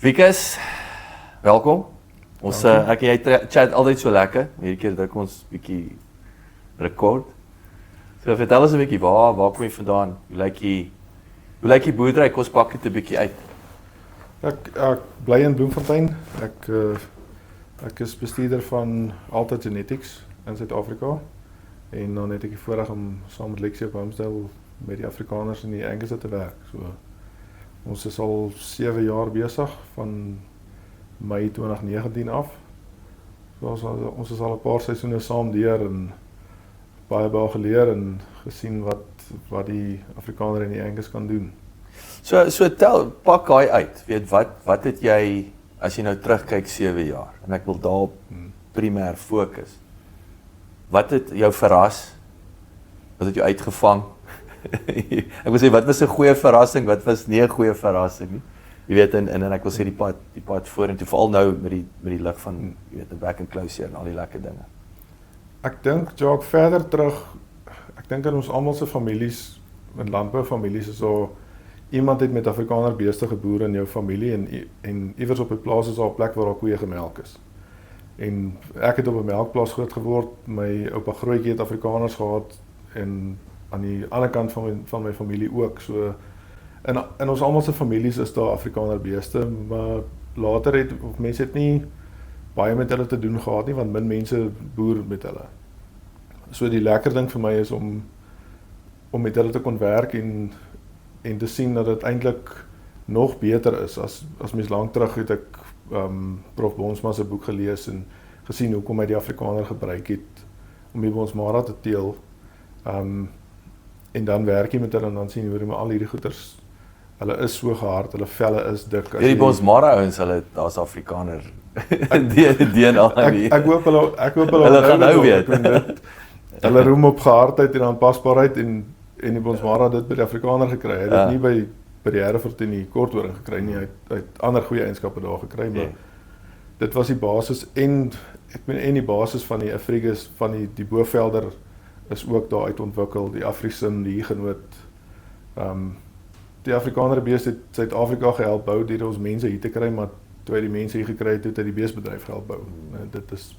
Wikus, welkom. Ons ek en jy chat altyd so lekker. Hierdie keer druk ons bietjie rekord. So vertel ons 'n bietjie waar kom jy vandaan? Hoe lyk die boerdery? Kom ons pak dit 'n bietjie uit. Ek bly in Bloemfontein. Ek is bestuurder van Alta Genetics in Suid-Afrika. En dan het ek die voorreg om saam met Lexie op Homesdale met die Afrikaners en die Angus te werk. So ons is al 7 jaar besig van Mei 2019 af. So ons is al 'n paar seisoene saam deur en baie geleer en gesien wat die Afrikaner en die Angus kan doen. So pak daai uit. Weet wat het jy as jy nou terugkyk 7 jaar en ek wil daarop primêr fokus. Wat het jou verras? Wat het jou uitgevang? Ek wil sê wat was 'n goeie verrassing, wat was nie 'n goeie verrassing nie. Jy weet en ek wil sê die pad vorentoe veral nou met die lig van jy weet 'n back and close en al die lekker dinge. Ek dink Jacques verder terug, ek dink aan ons almal se families, in landboufamilies is daar iemand het met Afrikaner beeste geboer in jou familie en iewers op 'n plaas is daar 'n plek waar daar koeie gemelk is. En ek het op 'n melkplaas groot geword, my oupa grootjie het Afrikaners gehad en aan die ander kant van my familie ook. So in ons almal se families is daar Afrikaner beeste, maar later of mense het nie baie met hulle te doen gehad nie, want min mense boer met hulle. So die lekker ding vir my is om met hulle te kon werk en te sien dat dit eintlik nog beter is as mens lank terug het ek Prof Bonsma se boek gelees en gesien hoekom hy die Afrikaner gebruik het om die Bonsmara te teel. En dan werk jy met hulle en dan sien jy hoe al hierdie goeters, hulle is so gehard, hulle velle is dik. Die Bonsmara ouens, daar's Afrikaner DNA nie. Ek hoop hulle gaan nou weet. Hulle roem op gehardheid en aanpasbaarheid en die Bonsmara dit by die Afrikaner gekry. Hy het dit nie by die Hereford en die Korthoring gekry nie. Hy het ander goeie eienskappe daar gekry, maar dit was die basis en die basis van die Afrigus van die Bovelder is ook daar uit ontwikkel, die Afrisim, die Huguenot. Die Afrikaner beeste het Suid-Afrika gehelp bou deur ons mense hier te kry, maar toe hy die mense hier gekry het, het hy die beestebedryf gehelp bou. Dit is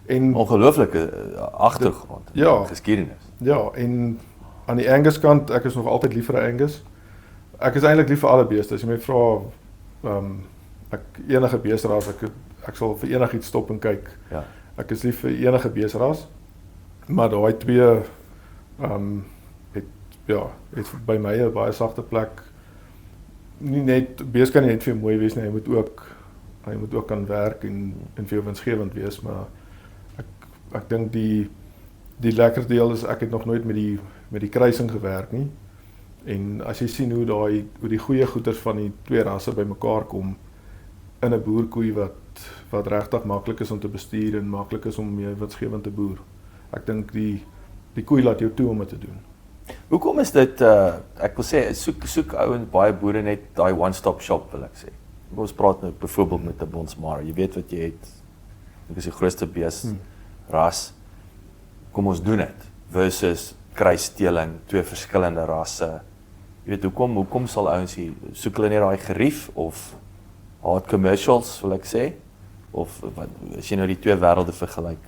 ongelooflike agtergrond, geskiedenis. Ja, en aan die Angus kant, ek is nog altyd lief vir 'n Angus. Ek is eintlik lief vir alle beeste. As jy my vra, ek enige beesteras, ek sal vir enigiets stop en kyk. Ja. Ek is lief vir enige beesteras, maar daai twee het by my 'n baie sagte plek. Nie net beeste kan nie net vir jou mooi wees nie, hy moet ook kan werk en vir jou winsgewend wees, maar ek dink die lekker deel is ek het nog nooit met die kruising gewerk nie. En as jy sien hoe die goeie goeders van die twee rasse bymekaar kom in 'n boerkoei wat regtig maklik is om te bestuur en maklik is om mee winsgewend te boer. Ek dink die koei laat jou toe om dit te doen. Hoekom is dit ek wil sê soek ouens baie boere net daai one-stop shop wil ek sê. Ons praat nou byvoorbeeld met 'n Bonsmara. Jy weet wat jy het. Dit is die grootste bees ras. Kom ons doen dit versus kruissteeling, twee verskillende rasse. Jy weet hoekom sal ouens hier soek hulle net daai gerief of hard commercials wil ek sê of wat as jy nou die twee wêrelde vergelyk?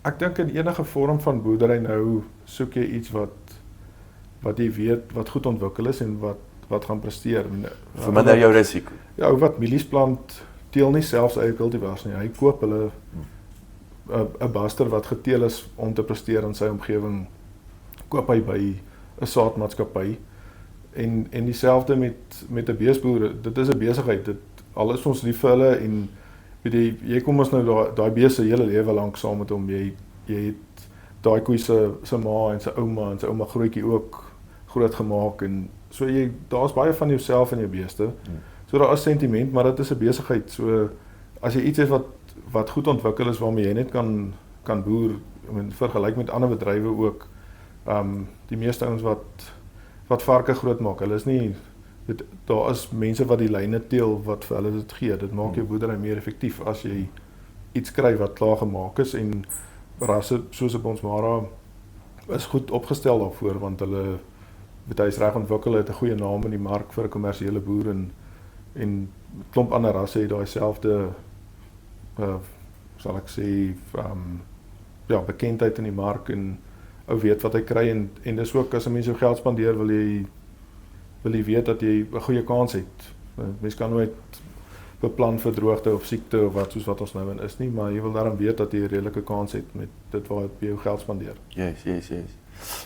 Ek dink in enige vorm van boerdery nou soek jy iets wat jy weet wat goed ontwikkel is en wat gaan presteer. Verminder jou risiko. Ja, ou wat mielies plant teel nie selfs eie kultivars nie. Hy koop hulle 'n baster wat geteel is om te presteer in sy omgewing. Koop hy by 'n saadmaatskappy en dieselfde met 'n beesboer. Dit is 'n besigheid. Al is ons lief vir hulle en weet jy kom ons nou daai bees se hele lewe lank saam met hom. Jy het daai koei se ma en sy ouma grootjie ook groot gemaak en so daar's baie van jouself en jou beeste. So daar is sentiment, maar dit is 'n besigheid. So as jy iets het wat goed ontwikkel is waarmee jy net kan boer, vergelyk met ander bedrywe ook. Die meeste ouens wat varke groot maak, hulle is nie daar is mense wat die lyne teel wat vir hulle dit gee. Dit maak jou boerdery meer effektief as jy iets kry wat klaar gemaak is en rasse soos 'n Bonsmara is goed opgestel daarvoor want hulle hy is reg ontwikkel, het 'n goeie naam in die mark vir 'n kommersiële boer en en klomp ander rasse het daai selfde sal ek sê ja, bekendheid in die mark en ou weet wat hy kry en dis ook as 'n mens jou geld spandeer wil jy weet dat jy 'n goeie kans het. Mens kan nooit beplan vir droogte of siekte of wat soos wat ons nou in is nie, maar jy wil daarom weet dat jy 'n redelike kans het met dit waar jy jou geld spandeer. Yes.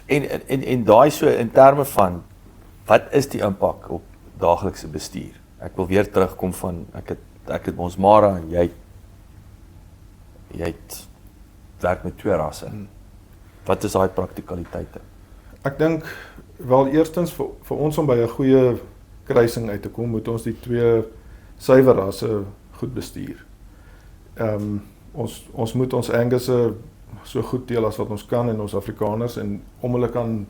En daai so in terme van wat is die impak op daaglikse bestuur? Ek wil weer terugkom van ek het Bonsmara en jy het werk met 2 rasse. Wat is daai praktikaliteite? Ek dink wel eerstens vir ons om by 'n goeie kruising uit te kom, moet ons die 2 suiwer rasse goed bestuur. Ons moet ons Angusse so goed deel as wat ons kan en ons Afrikaners en om hulle kan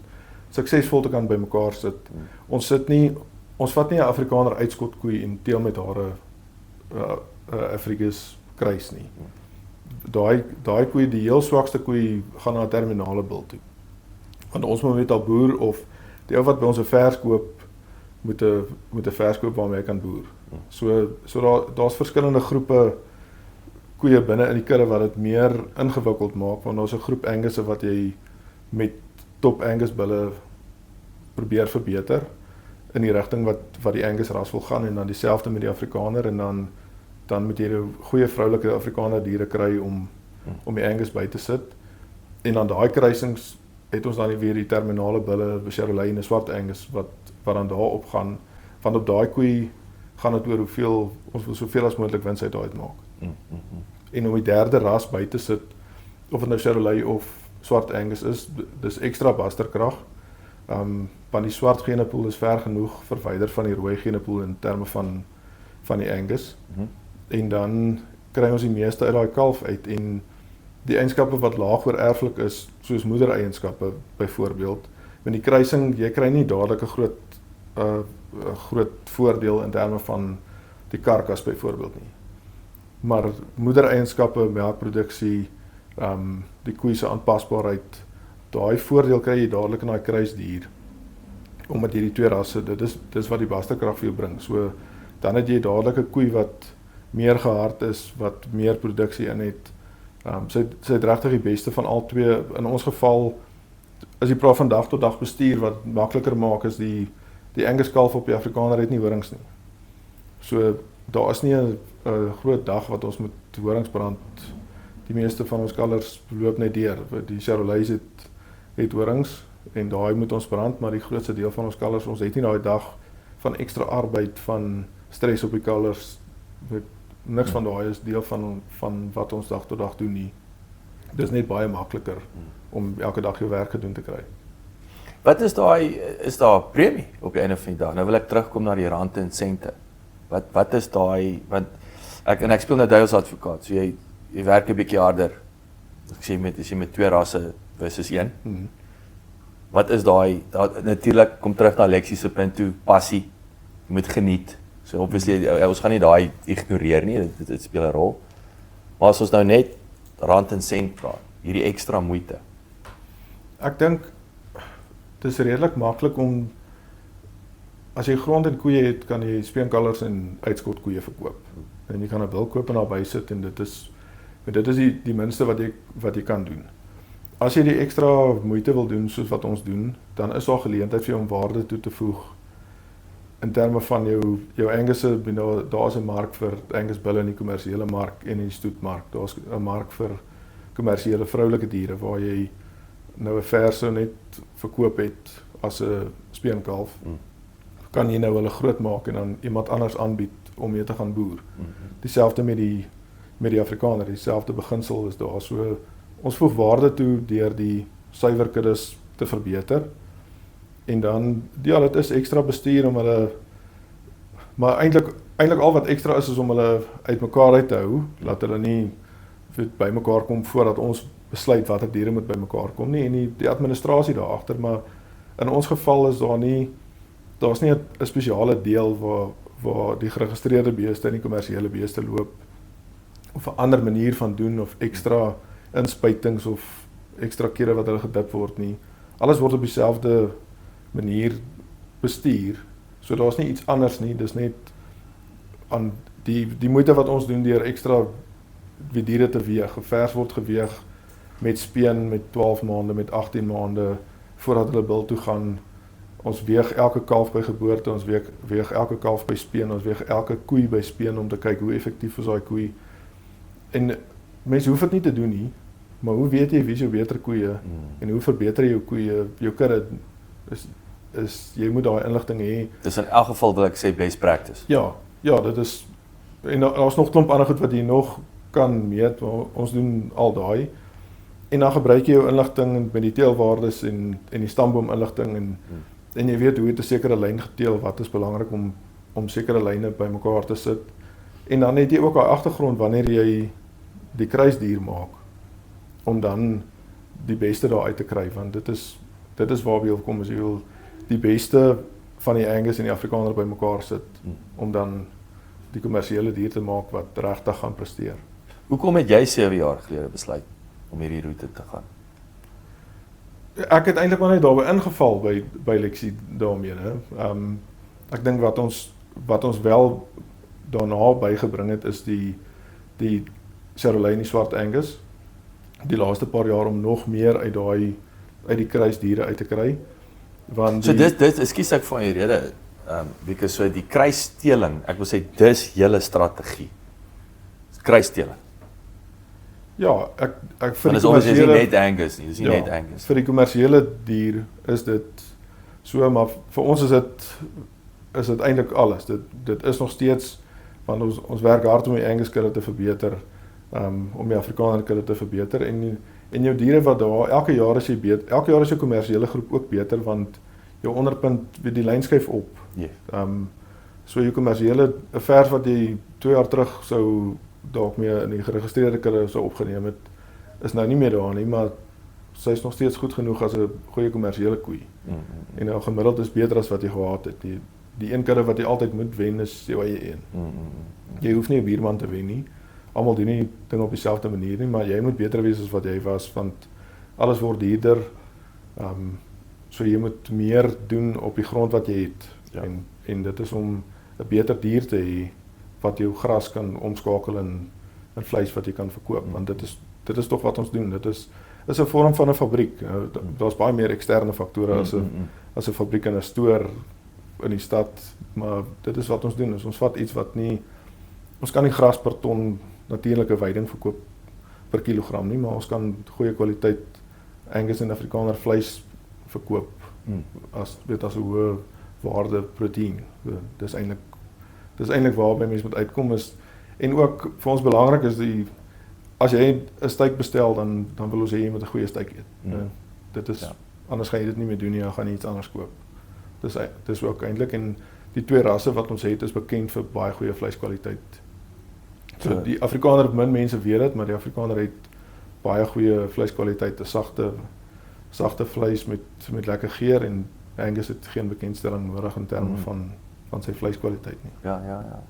suksesvol te kan bymekaar sit. Ons vat nie 'n Afrikaner uitskot koei en teel met haar 'n Afrikas kruis nie. Daai koei, die heel swakste koei gaan na 'n terminale bil toe. Want ons moet met al boer of die ou wat by ons 'n vers koop moet 'n vers koop waarmee hy kan boer. So daar's verskillende groepe koeie binne in die kudde wat dit meer ingewikkeld maak, want daar's 'n groep Angusse wat jy met top Angus bulle probeer verbeter in die rigting wat die Angus ras wil gaan en dan dieselfde met die Afrikaner en dan moet jy 'n goeie vroulike Afrikaner diere kry om die Angus by te sit. En dan daai kruisings het ons dan weer die terminale bulle, Charolais en 'n swart Angus wat dan daarop gaan. Want op daai koei gaan dit oor hoeveel ons wil soveel as moontlik wins uit daai maak. En om die derde ras by te sit, of dit nou Charolais of swart Angus is, dis ekstra basterkrag. Want die swart genepool is ver genoeg verwyder van die rooi genepool in terme van die Angus. En dan kry ons die meeste uit daai kalf uit en die eienskappe wat laag oor erflik is, soos moedereienskappe byvoorbeeld. Met die kruising, jy kry nie dadelik 'n groot voordeel in terme van die karkas byvoorbeeld nie. Maar moedereienskappe, melkproduksie, die koei se aanpasbaarheid, daai voordeel kry jy dadelik in daai kruisdier. Omdat jy die 2 rasse, dis wat die basterkrag vir jou bring. So dan het jy dadelik 'n koei wat meer gehard is, wat meer produksie in het. Sy het regtig die beste van al 2. In ons geval, as jy praat van dag tot dag bestuur, wat makliker maak is die Angus kalf op die Afrikaner het nie horings nie. So daar is nie 'n groot dag wat ons met horings brand. Die meeste van ons kalvers loop net deur. Die Charolais het horings en daai moet ons brand, maar die grootste deel van ons kalvers, ons het nie daai dag van ekstra arbeid, van stres op die kalvers. Niks van daai is deel van wat ons dag tot dag doen nie. Dis net baie makliker om elke dag jou werk gedoen te kry. Wat is daar premie op die einde van die dag? Nou wil ek terugkom na die rande en sente. Wat is daai, want ek speel nou duiwels advokaat, so jy werk 'n bietjie harder. As jy met 2 rasse versus 1. Wat is daai natuurlik kom terug na Lexie se punt toe, passie. Jy moet geniet. So obviously ons gaan nie daai ignoreer nie, dit speel 'n rol. Maar as ons nou net rand en sent praat, hierdie ekstra moeite. Ek dink dit is redelik maklik om as jy grond en koeie het, kan jy speenkalvers en uitskot koeie verkoop. En jy kan 'n bil koop en daarby sit en dit is die minste wat jy kan doen. As jy die ekstra moeite wil doen soos wat ons doen, dan is daar geleentheid vir jou om waarde toe te voeg. In terme van jou Angusse, daar's 'n mark vir Angus bulle in die kommersiële mark en in die stoetmark. Daar's 'n mark vir kommersiële vroulike diere waar jy nou 'n verse net verkoop het as 'n speenkalf. Kan jy nou hulle groot maak en dan iemand anders aanbied om mee te gaan boer. Dieselfde met die Afrikaner, dieselfde beginsel is daar. So ons voeg waarde toe deur die suiwerkuddes te verbeter. En dan, ja, dit is ekstra bestuur om hulle, maar eintlik al wat ekstra is om hulle uitmekaar uit te hou, laat hulle nie bymekaar kom voordat ons besluit watter diere moet bymekaar kom nie, en die administrasie daar agter, maar in ons geval is daar's nie 'n spesiale deel waar die geregistreerde beeste en die kommersiële beeste loop, of 'n ander manier van doen, of ekstra inspuitings, of ekstra kere wat hulle gedip word nie. Alles word op dieselfde manier bestuur, so daar's nie iets anders nie, dis net aan die moeite wat ons doen deur ekstra die diere te weeg. Vers word geweeg met speen met 12 maande, met 18 maande voordat hulle bil toe gaan. Ons weeg elke kalf by geboorte, ons weeg elke kalf by speen, ons weeg elke koei by speen om te kyk hoe effektief is daai koei. En mense hoef dit nie te doen nie, maar hoe weet jy wie is jou beter koeie en hoe verbeter jy jou koeie, jou kudde is jy moet daai inligting hê. Dis in elk geval wil ek sê best practice. Ja, dit is en daar's nog klomp ander goed wat jy nog kan meet, maar ons doen al daai. En dan gebruik jy jou inligting met die teelwaardes en die stamboom inligting en jy weet hoe het 'n sekere lyn geteel, wat is belangrik om sekere lyne bymekaar te sit. En dan het jy ook daai agtergrond wanneer jy die kruisdier maak om dan die beste daar uit te kry, want dit is waar jy kom as jy wil die beste van die Angus en die Afrikaner bymekaar sit om dan die kommersiële dier te maak wat regtig gaan presteer. Hoekom het jy 7 jaar gelede besluit om hierdie roete te gaan? Ek het eintlik maar net daarby ingeval by Lexie daarmee, hè. Ek dink wat ons wel daarna bygebring het is die Charolais Swart Angus die laaste paar jaar om nog meer uit die kruisdiere uit te kry. Want So dit ekskuus ek van die rede, because so die kruissteling, ek wil sê dis julle strategie. Kruissteling. Ja, ek vir Want die dis nie kommersiële net Angus nie, dis nie net Angus. vir die kommersiële dier is dit so, maar vir ons is dit eintlik alles. Dit is nog steeds, want ons werk hard om die Angus kudde te verbeter, om die Afrikaner kudde te verbeter en jou diere wat daar elke jaar is jou kommersiële groep ook beter, want jou onderpunt weet die lyn skuif op. Ja. So jou kommersiële 'n vers wat jy 2 jaar terug sou dalk meer in die geregistreerde kudde sou opgeneem het, is nou nie meer daar nie, maar sy is nog steeds goed genoeg as 'n goeie kommersiële koei. En nou gemiddeld is beter as wat jy gehad het. Die een kudde wat jy altyd moet wen is jou eie een. Jy hoef nie 'n buurman te wen nie. Almal doen nie dinge op dieselfde manier nie, maar jy moet beter wees as wat jy was, want alles word duurder. So jy moet meer doen op die grond wat jy het. Ja. En dit is om 'n beter dier te hê wat jou gras kan omskakel in vleis wat jy kan verkoop, want dit is tog wat ons doen. Dit is 'n vorm van 'n fabriek. Daar's baie meer eksterne faktore as 'n fabriek in 'n stoor in die stad, maar dit is wat ons doen. Ons vat iets wat nie, ons kan nie gras per ton natuurlike veiding verkoop per kilogram nie, maar ons kan goeie kwaliteit Angus en Afrikaner vleis verkoop as 'n hoë waarde proteïen. Dis eintlik waarby mense moet uitkom is, en ook vir ons belangrik is as jy 'n steak bestel, dan wil ons hê jy moet 'n goeie steak eet. Dit is anders gaan jy dit nie meer doen nie, dan gaan jy iets anders koop. Dis ook eintlik, en die 2 rasse wat ons het is bekend vir baie goeie vleiskwaliteit. So die Afrikaner, min mense weet dit, maar die Afrikaner het baie goeie vleiskwaliteit, 'n sagte vleis met lekker geur, en Angus het geen bekendstelling nodig in terme van sy vleiskwaliteit nie. Ja.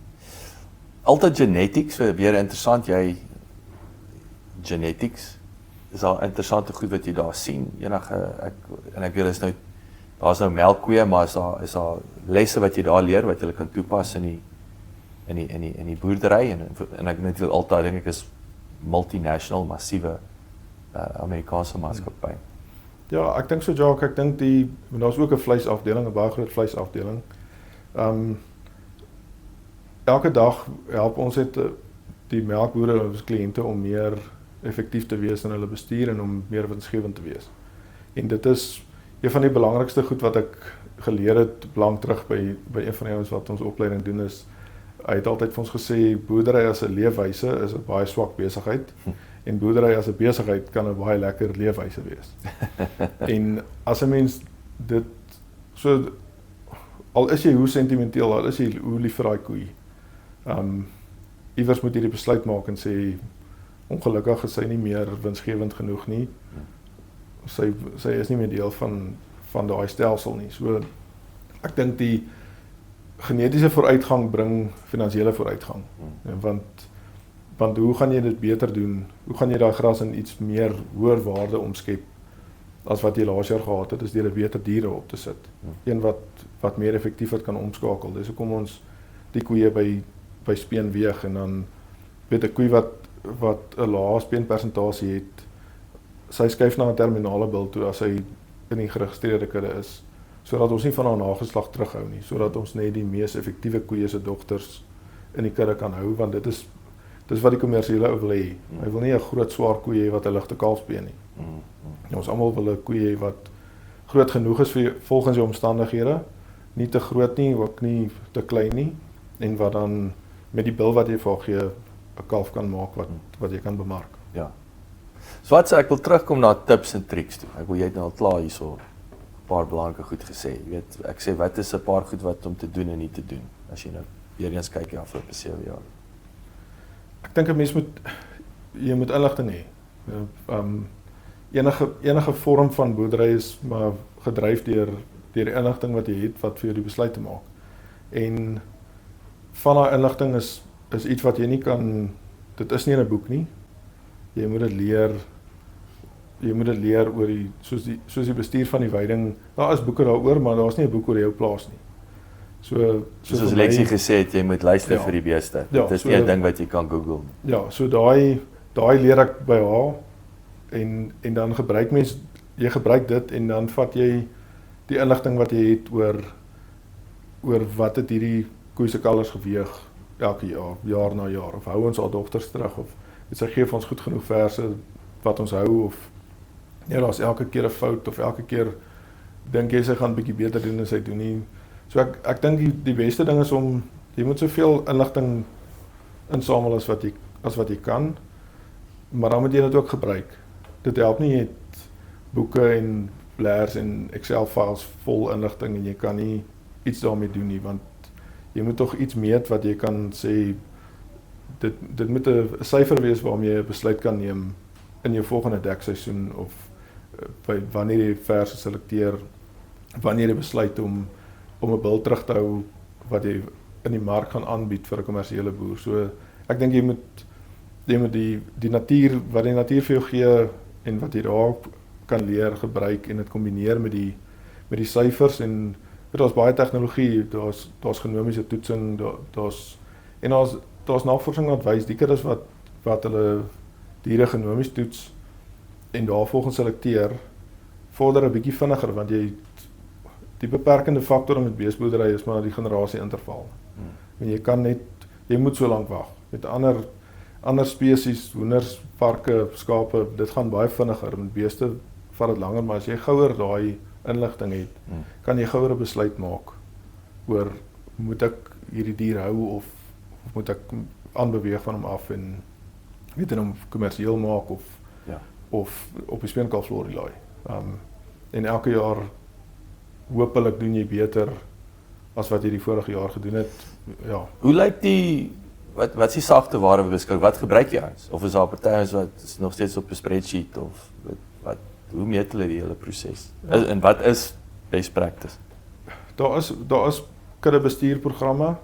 Altyd genetics, so weer interessant, genetics is al interessante goed wat jy daar sien. Ek weet daar's nou melkkoeie, maar is daar lesse wat jy daar leer wat jy kan toepas in die boerdery en ek net altyd dink ek is multinational, massiewe Amerikaanse maatskappy. Ja, ek dink so, Jacques, ek dink daar's ook 'n vleisafdeling, 'n baie groot vleisafdeling. Elke dag help ons die melkbore, ons kliënte, om meer effektief te wees in hulle bestuur en om meer winsgewend te wees. En dit is een van die belangrikste goed wat ek geleer het lank terug by een van die ouens wat ons opleiding doen is, hy het altyd vir ons gesê, boerdery as 'n leefwyse is 'n baie swak besigheid. En boerdery as 'n besigheid kan 'n baie lekker leefwyse wees. En as 'n mens dit so, al is jy hoe sentimenteel, al is jy hoe lief vir daai koei, iewers moet jy die besluit maak en sê, ongelukkig is sy nie meer winsgewend genoeg nie. Sy is nie meer deel van daai stelsel nie. So ek dink die genetiese vooruitgang bring finansiële vooruitgang. Want hoe gaan jy dit beter doen? Hoe gaan jy daai gras in iets meer hoër waarde omskep as wat jy laas jaar gehad het, is deur 'n beter diere op te sit. Een wat meer effektief kan omskakel. Dis hoekom ons die koeie by by speen weeg en dan weet 'n koei wat 'n lae speenpersentasie het, sy skuif na 'n terminale bil toe as hy in die geregistreerde kudde is, sodat ons nie van haar nageslag terughou nie, sodat ons net die mees effektiewe koeie se dogters in die kudde kan hou, want dis wat die kommersiële ou wil hê. Hy wil nie 'n groot swaar koei hê wat 'n ligte kalfsbeen nie. Ons almal wil 'n koei hê wat groot genoeg is vir volgens die omstandighede, nie te groot nie, ook nie te klein nie, en wat dan met die bil wat jy vir haar gee, 'n kalf kan maak wat jy kan bemark. Ja. So wat sê ek wil terugkom na tips en triks toe. Ek wil jy het nou al klaar hierso 'n paar belangrike goed gesê. Jy weet, ek sê wat is 'n paar goed wat om te doen en nie te doen as jy nou weer eens kyk die afgelope 7 jaar. Ek dink 'n mens jy moet inligting hê. Enige vorm van boerdery is maar gedryf deur die inligting wat jy het wat vir jou die besluit te maak. En van daai inligting is iets wat jy nie kan, dit is nie in 'n boek nie. Jy moet dit leer oor soos die bestuur van die weiding. Daar is boeke daaroor, maar daar's nie 'n boek oor jou plaas nie. Soos Lexie gesê het, jy moet luister vir die beeste. Ja, dit is nie 'n ding wat jy kan Google nie. Ja, so daai leer ek by haar en dan jy gebruik dit en dan vat jy die inligting wat jy het oor wat het hierdie koei se kalvers geweeg elke jaar na jaar, of hou ons haar dogters terug, of sy gee vir ons goed genoeg verse wat ons hou, of ja, daar's elke keer 'n fout, of elke keer dink jy sy gaan bietjie beter doen as sy doen nie. So ek dink die beste ding is jy moet soveel inligting insamel as wat jy kan, maar dan moet jy dit ook gebruik. Dit help nie jy het boeke en blaars en Excel files vol inligting en jy kan nie iets daarmee doen nie, want jy moet tog iets meet wat jy kan sê, dit moet 'n syfer wees waarmee jy 'n besluit kan neem in jou volgende dekseisoen, of wanneer jy verse selekteer, wanneer jy besluit om 'n bil terug te hou wat jy in die mark gaan aanbied vir 'n kommersiële boer. So ek dink jy moet die natuur, wat die natuur vir jou gee en wat jy daar kan leer gebruik en dit kombineer met die syfers, en daar's baie tegnologie, daar's genomiese toetsing, daar's navorsing wat wys die kinders wat hulle diere genomies toets en daarvolgens selekteer, vorder 'n bietjie vinniger, want die beperkende faktor met beesboerdery is maar die generasieinterval. En jy moet so lank wag. Met ander spesies, hoenders, varke, skape, dit gaan baie vinniger. Met beeste vat dit langer, maar as jy gouer daai inligting het, kan jy gouer 'n besluit maak oor moet ek hierdie dier hou of moet ek aanbeweeg van hom af en weet hom kommersieel maak of op die speenkalfslorie laai. En elke jaar hopelik doen jy beter as wat jy die vorige jaar gedoen het. Ja. Hoe lyk wat is die sagte ware beskik? Wat gebruik jy eens? Of is daar partye wat is nog steeds op 'n spreadsheet, of hoe meet hulle die hele proses? En wat is best practice? Daar is kudde bestuurprogramme.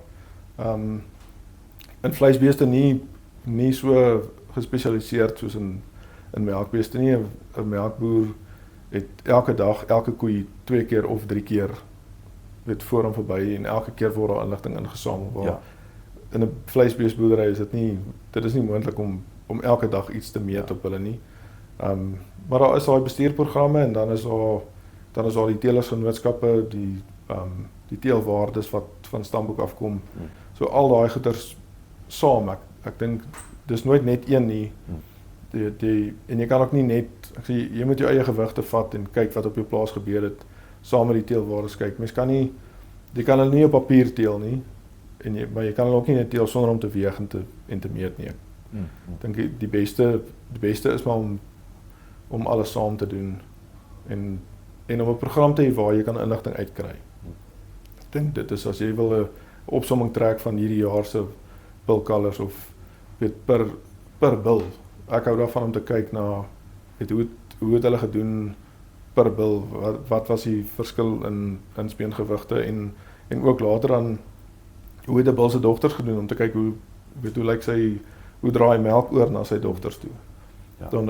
In vleisbeeste nie so gespesialiseerd soos in melkbeeste nie. 'n Melkboer het elke dag, elke koei 2 keer of 3 keer voor hom verby en elke keer word daar inligting ingesamel. Ja. In 'n vleisbeesboerdery is dit is nie moontlik om elke dag iets te meet op hulle nie. Maar daar is daai bestuurprogramme en dan is daar die teelersgenootskappe, die teelwaardes wat van stamboek afkom. So al daai goeders saam. Ek dink dis nooit net een nie. En jy kan ook nie net, jy moet jou eie gewigte vat en kyk wat op jou plaas gebeur het, saam met die teelwaardes kyk. Mens kan nie, jy kan hulle nie op papier teel nie, maar jy kan hulle ook nie net teel sonder om te weeg en te meet nie. Ek dink die beste is maar om alles saam te doen en om 'n program te hê waar jy kan inligting uitkry. Ek dink dit is as jy wil 'n opsomming trek van hierdie jaar se bilkalvers of weet per bil. Ek hou daarvan om te kyk na hoe het hulle gedoen per bil, wat was die verskil in speengewigte en ook later dan hoe het 'n bil se dogters gedoen om te kyk hoe lyk hoe draai melk oor na sy dogters toe. Ja. Dan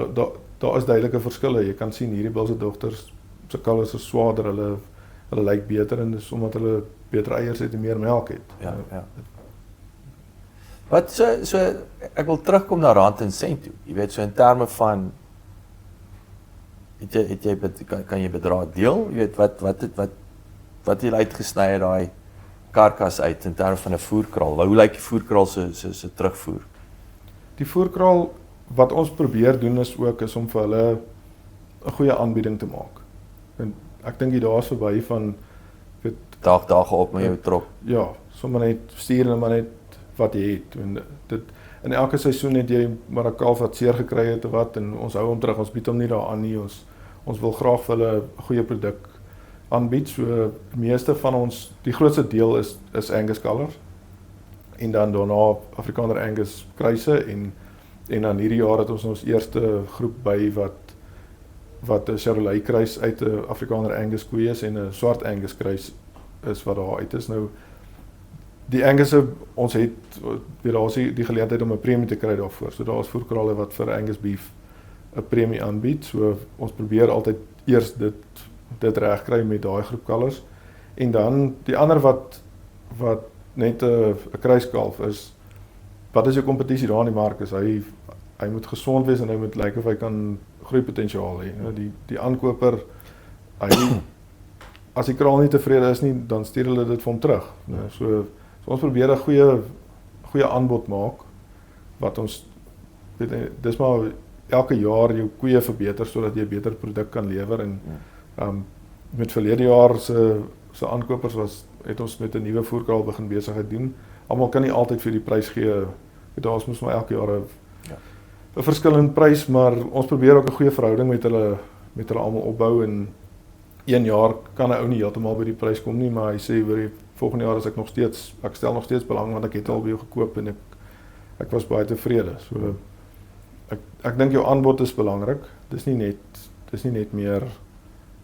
daar is duidelike verskille. Jy kan sien hierdie bil se dogters se kalvers is swaarder, hulle lyk beter en dis omdat hulle beter eiers het en meer melk het. Ja. Wat so ek wil terugkom na rand en sent toe. Jy weet so in terme van het jy kan jy bedrag deel? Jy weet wat jy uitgesny het daai karkas uit in terme van 'n voerkraal. Hoe lyk die voerkraal se terugvoer? Die voerkraal wat ons probeer doen is om vir hulle 'n goeie aanbieding te maak. En ek dink jy daar's verby van Daag op met jou trok. Ja, sommer net stuur en maar net wat jy het. En dit in elke seisoen het jy maar 'n kalf wat seer gekry het of wat en ons hou hom terug. Ons bied hom nie daaraan nie. Ons wil graag vir hulle 'n goeie produk aanbied. So die meeste van ons, die grootste deel is Angus kalvers. En dan daarna Afrikaner Angus kruise en dan hierdie jaar het ons eerste groep by wat 'n Chevrolet kruis uit 'n Afrikaner Angus koe is en 'n swart Angus kruis is wat daar uit is. Nou die Angus ons het weer daar is die geleentheid om 'n premie te kry daarvoor. So daar is voerkrale wat vir Angus beef 'n premie aanbied. So ons probeer altyd eers dit reg kry met daai groep kalvers. En dan die ander wat net 'n kruiskalf is, wat is jou kompetisie daar in die mark is? Hy moet gesond wees en hy moet lyk of hy kan groeipotensiaal hê. Die aankoper, as die kraal nie tevrede is nie, dan stuur hulle dit vir hom terug. So ons probeer 'n goeie aanbod maak wat ons dis maar elke jaar jou koeie verbeter sodat jy 'n beter produk kan lewer en met verlede jaar se aankopers het ons met 'n nuwe voerkraal begin besigheid doen. Almal kan nie altyd vir die prys gee. Ons moet maar elke jaar 'n verskillende prys, maar ons probeer ook 'n goeie verhouding met hulle almal opbou en 1 jaar kan 'n ou nie heeltemal by die prys kom nie, maar hy sê oor die volgende jaar ek stel nog steeds belang want ek het al by jou gekoop en ek was baie tevrede. So ek dink jou aanbod is belangrik. Dis nie net meer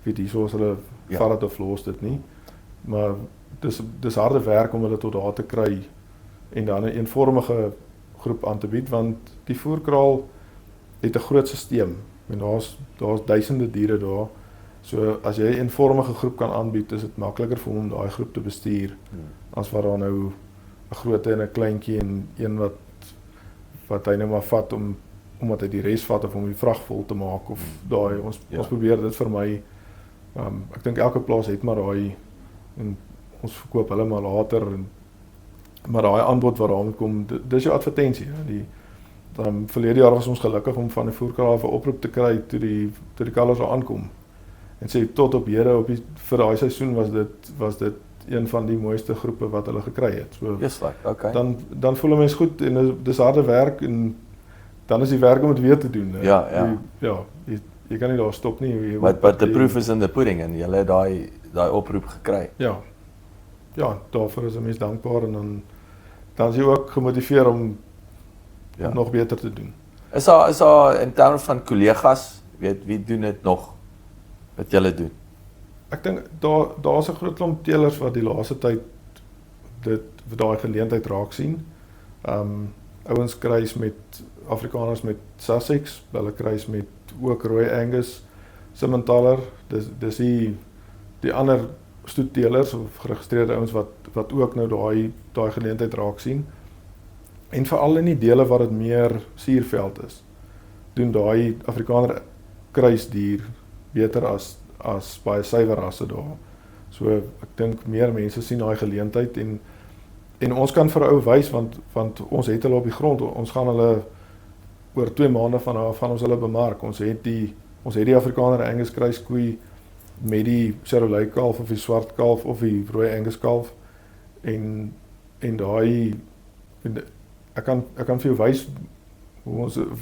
hierso as hulle vat dit of los dit nie. Maar dis harde werk om hulle tot daar te kry en dan 'n eenvormige groep aan te bied want die voerkraal het 'n groot stelsel en daar's duisende diere daar. So as jy 'n eenvormige groep kan aanbied, is dit makliker vir hom om daai groep te bestuur as wat daar nou 'n grootte en 'n kleintjie en een wat hy nou maar vat omdat hy die res vat of om die vrag vol te maak of daai ons probeer dit vermy. Ek dink elke plaas het maar daai en ons verkoop hulle maar later maar daai aanbod wat daarmee kom, dis jou advertensie. Verlede jaar was ons gelukkig om van 'n voerkraal 'n oproep te kry toe die kalvers daar aankom. En sê tot op hede vir daai seisoen was dit een van die mooiste groepe wat hulle gekry het. So okay. Dan voel 'n mens goed en dis harde werk en dan is die werk om dit weer te doen. Jy kan nie daar stop nie. But the proof is in the pudding en jy het daai oproep gekry. Ja, daarvoor is 'n mens dankbaar en dan is jy ook gemotiveer om nog beter te doen. Is daar in terme van kollegas, weet wie doen dit nog wat julle doen? Ek dink daar's 'n groot klomp teelers wat die laaste tyd daai geleentheid raak sien. Ouens kruis met Afrikaners met Sussex, hulle kruis met ook Rooi Angus, Simmentaler. Dis die ander stoetteelers of geregistreerde ouens wat ook nou daai geleentheid raak sien. En veral in die dele waar dit meer suurveld is, doen daai Afrikaner kruisdier beter as baie suiwer rasse daar. So ek dink meer mense sien daai geleentheid en ons kan vir 'n ou wys want ons het hulle op die grond. Ons gaan hulle oor 2 maande van ons hulle bemark. Ons het die Afrikaner Angus kruiskoei met die Chevrolet kalf of die swart kalf of die Rooi Angus kalf en daai ek kan vir jou wys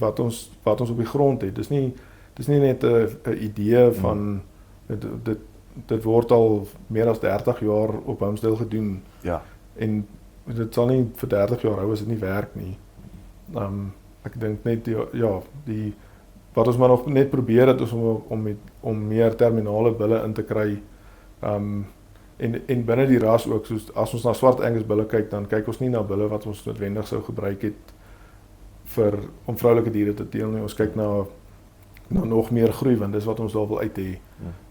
wat ons op die grond het. Dis nie net 'n idee van dit word al meer as 30 jaar op Homesdale gedoen. Ja. En dit sal nie vir 30 jaar hou as dit nie werk nie. Ek dink net wat ons maar nog net probeer het is om meer terminale bulle in te kry. En binne die ras ook, soos as ons na swart Angus bulle kyk, dan kyk ons nie na bulle wat ons noodwendig sou gebruik het om vroulike diere te teel nie. Ons kyk na nog meer groei, want dis wat ons daar wil uit hê.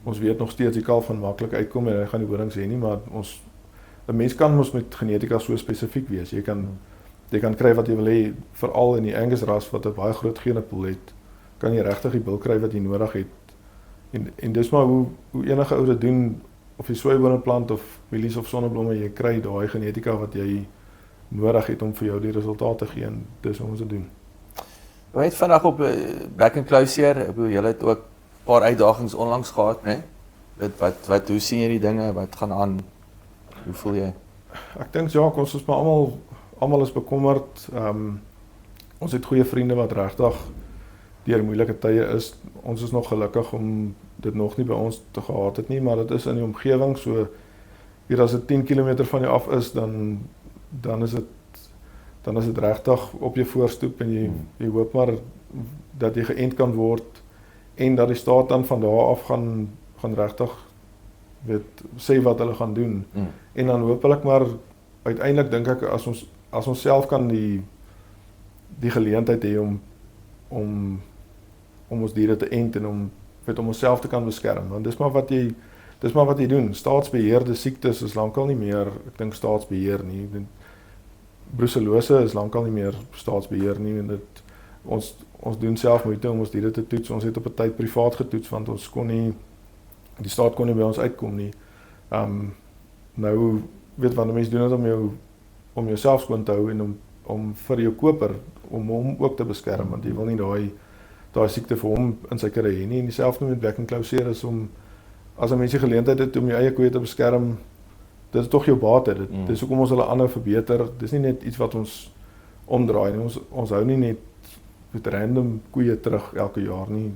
Ons weet nog steeds die kalf gaan maklik uitkom en hy gaan die horings hê nie, maar 'n mens kan mos met genetika so spesifiek wees. Jy jy kan kry wat jy wil hê, veral in die Angus ras wat 'n baie groot genepool het, kan jy regtig die bil kry wat jy nodig het. En dis maar hoe enige ou dit doen, of jy soeibone plant of mielies of sonneblomme, jy kry daai genetika wat jy nodig het om vir jou die resultaat te gee, en dis hoe ons dit doen. Jy het vandag op Back and Closeer, jy het ook 'n paar uitdagings onlangs gehad, né? Wat hoe sien jy die dinge, wat gaan aan? Hoe voel jy? Ek dink ja, ons is maar almal is bekommerd. Ons het goeie vriende wat regtig deur moeilike tye is. Ons is nog gelukkig om dit nog nie by ons te gehad het nie, maar dit is in die omgewing, so hier as dit 10 km van jou af is, dan is dit regtig op jou voorstoep, en jy hoop maar dat jy geënt kan word, en dat die staat dan van daar af gaan regtig sê wat hulle gaan doen. En dan hoop ek maar, uiteindelik dink ek, as ons self kan die geleentheid hê om ons diere te ent, en om onsself te kan beskerm, want dis maar wat jy doen. Staatsbeheerde siektes is lankal nie meer, ek dink staatsbeheer nie. Brucellose is lankal nie meer staatsbeheer nie, en ons doen self moeite om ons diere te toets. Ons het op 'n tyd privaat getoets, want ons kon nie, die staat kon nie by ons uitkom nie. Nou, wanneer mense doen dit om jouself skoon te hou, en om vir jou koper, om hom ook te beskerm, want jy wil nie daai siekte vir hom in sy kudde hê nie. En dieselfde met Back and Closeer is as 'n mens die geleentheid het om jou eie koeie te beskerm, dit is tog jou bate. Dis hoekom ons hulle aanhou verbeter. Dis nie net iets wat ons omdraai nie. Ons hou nie net met random koeie terug elke jaar nie.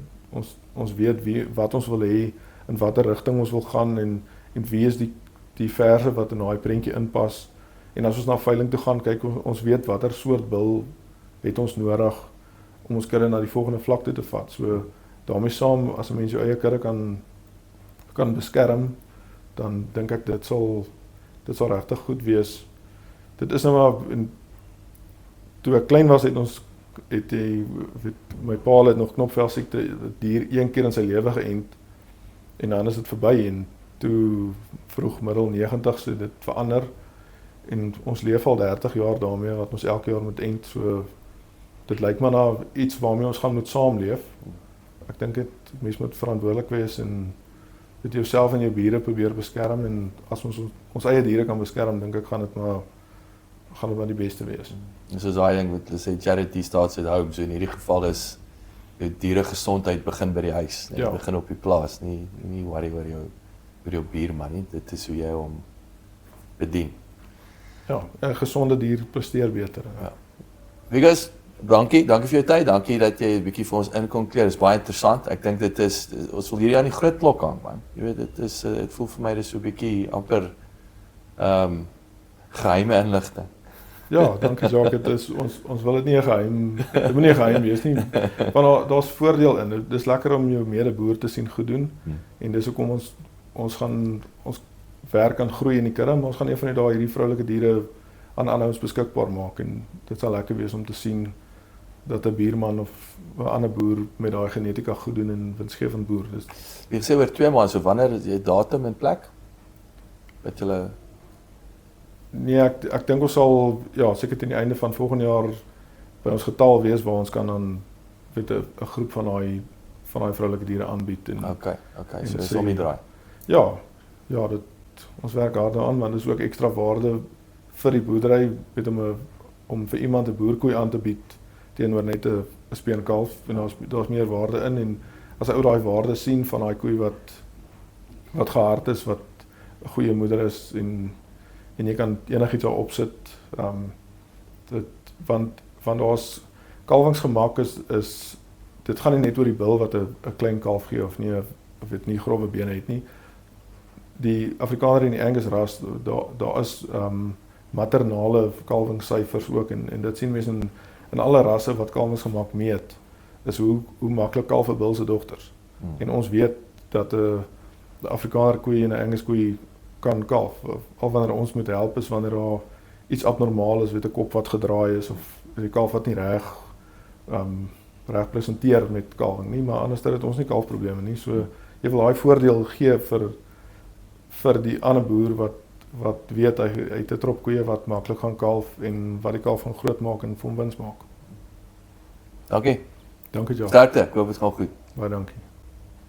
Ons weet wat ons wil hê, in watter rigting ons wil gaan, en wie is die verse wat in daai prentjie inpas. En as ons na veiling toe gaan, kyk ons weet watter soort bil het ons nodig om ons kudde na die volgende vlak toe te vat. So daarmee saam, as 'n mens jou eie kudde kan beskerm, dan dink ek dit sal regtig goed wees. Dit is nou maar, toe ek klein was, my pa het nog knopvelsiekte, dier een keer in sy lewe geënt, en dan is dit verby, en toe vroeg middel 90's het dit verander, en ons leef al 30 jaar daarmee, wat ons elke jaar moet ent, so dit lyk maar na iets waarmee ons gaan moet saamleef. Ek dink mens moet verantwoordelik wees, en met jouself en jou bure probeer beskerm, en as ons eie diere kan beskerm, dink ek gaan dit maar die beste wees. Dis soos daai ding wat hulle sê, charity starts at home, so in hierdie geval is jou dieregesondheid begin by die huis, nee, begin op die plaas, nie worry oor jou buurman nie, dit is hoe jy hom bedien. Ja, 'n gesonde dier presteer beter. Ja. Wikus, dankie vir jou tyd, dankie dat jy 'n bietjie vir ons in kon kleer, dit is baie interessant. Ek dink ons wil hierdie aan die groot klok hang, man. Jy weet, dit voel vir my dis so 'n bietjie amper geheime inligting. Ja, dankie Jacques, ons wil dit nie 'n geheim, dit moet nie 'n geheim wees nie, want daar's voordeel in. Dis lekker om jou medeboer te sien goed doen, en dis hoekom ons werk aan groei in die kudde, maar ons gaan een van die dae hierdie vroulike diere aan ander ons beskikbaar maak, en dit sal lekker wees om te sien dat 'n buurman of 'n ander boer met daai genetika goed doen en winsgewend boer. Dus jy sê oor 2 maande, so wanneer is jy datum en plek? Wat julle Nee, ek dink ons sal seker teen die einde van volgende jaar by ons getal wees waar ons kan dan 'n groep van daai vroulike diere aanbied, en Okay, so dis om die draai. Ja, ons werk hard daaraan, want dit is ook ekstra waarde vir die boerdery, om vir iemand 'n boerkoei aan te bied teenoor net 'n speenkalf, en daar's meer waarde in, en as hy ou daai waarde sien van daai koei wat gehard is, wat 'n goeie moeder is, en jy kan enigiets daar opsit, want daar's kalwingsgemak is dit gaan nie net oor die bil wat 'n klein kalf gee, of nie grove bene het nie. Die Afrikaner en die Angus ras, daar is maternale kalwingssyfers ook, en dit sien mense in alle rasse wat kalwingsgemak meet, is hoe maklik kalf 'n bil se dogters. En ons weet dat 'n Afrikaner koei en 'n Angus koei kan kalf, al wanneer ons moet help is wanneer daar iets abnormaal is, 'n kop wat gedraai is, of die kalf wat nie reg presenteer met kalwing nie, maar anders het ons nie kalfprobleme nie, so jy wil daai voordeel gee vir die ander boer wat wat weet hy het 'n trop koeie wat maklik gaan kalf en wat die kalf van groot maak en vir hom wins maak. Dankie. Dankie Jacques. Sterkte. Ek hoop dit gaan goed. Baie dankie.